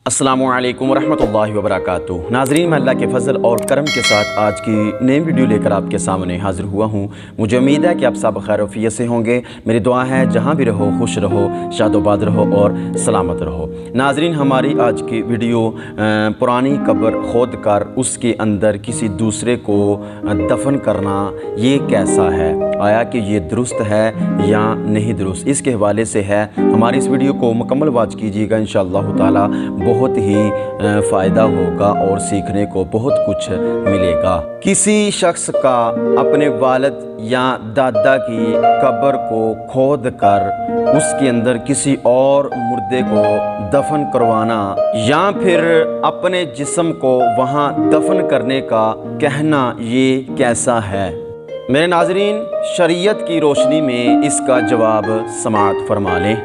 السلام علیکم ورحمۃ اللہ وبرکاتہ۔ ناظرین، میں اللہ کے فضل اور کرم کے ساتھ آج کی نئی ویڈیو لے کر آپ کے سامنے حاضر ہوا ہوں۔ مجھے امید ہے کہ آپ سب خیر و عافیت سے ہوں گے۔ میری دعا ہے جہاں بھی رہو خوش رہو، شاد و باد رہو اور سلامت رہو۔ ناظرین، ہماری آج کی ویڈیو پرانی قبر کھود کر اس کے اندر کسی دوسرے کو دفن کرنا یہ کیسا ہے، آیا کہ یہ درست ہے یا نہیں درست، اس کے حوالے سے ہے۔ ہماری اس ویڈیو کو مکمل واچ کیجیے گا، انشاءاللہ تعالی بہت ہی فائدہ ہوگا اور سیکھنے کو بہت کچھ ملے گا۔ کسی شخص کا اپنے والد یا دادا کی قبر کو کھود کر اس کے اندر کسی اور مردے کو دفن کروانا یا پھر اپنے جسم کو وہاں دفن کرنے کا کہنا یہ کیسا ہے؟ میرے ناظرین، شریعت کی روشنی میں اس کا جواب سماعت فرما لیں۔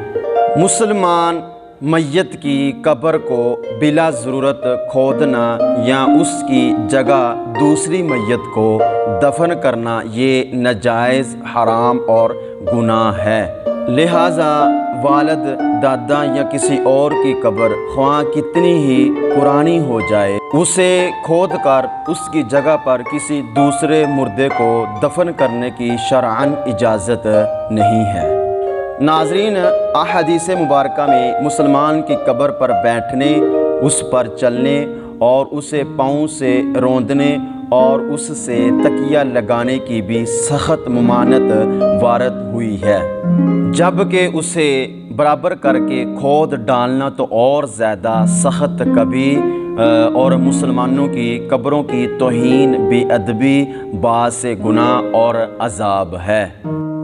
مسلمان میت کی قبر کو بلا ضرورت کھودنا یا اس کی جگہ دوسری میت کو دفن کرنا یہ ناجائز، حرام اور گناہ ہے۔ لہٰذا والد، دادا یا کسی اور کی قبر خواہ کتنی ہی پرانی ہو جائے، اسے کھود کر اس کی جگہ پر کسی دوسرے مردے کو دفن کرنے کی شرعاً اجازت نہیں ہے۔ ناظرین، احادیث مبارکہ میں مسلمان کی قبر پر بیٹھنے، اس پر چلنے اور اسے پاؤں سے روندنے اور اس سے تکیہ لگانے کی بھی سخت ممانعت وارد ہوئی ہے، جبکہ اسے برابر کر کے کھود ڈالنا تو اور زیادہ سخت، کبھی اور مسلمانوں کی قبروں کی توہین، بے ادبی، باعث گناہ اور عذاب ہے،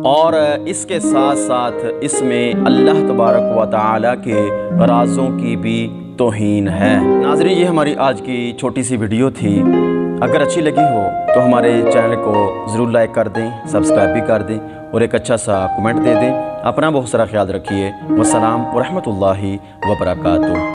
اور اس کے ساتھ ساتھ اس میں اللہ تبارک و تعالیٰ کے رازوں کی بھی توہین ہے۔ ناظرین، یہ ہماری آج کی چھوٹی سی ویڈیو تھی۔ اگر اچھی لگی ہو تو ہمارے چینل کو ضرور لائک کر دیں، سبسکرائب بھی کر دیں اور ایک اچھا سا کمنٹ دے دیں۔ اپنا بہت سارا خیال رکھیے۔ والسلام ورحمۃ اللہ وبرکاتہ۔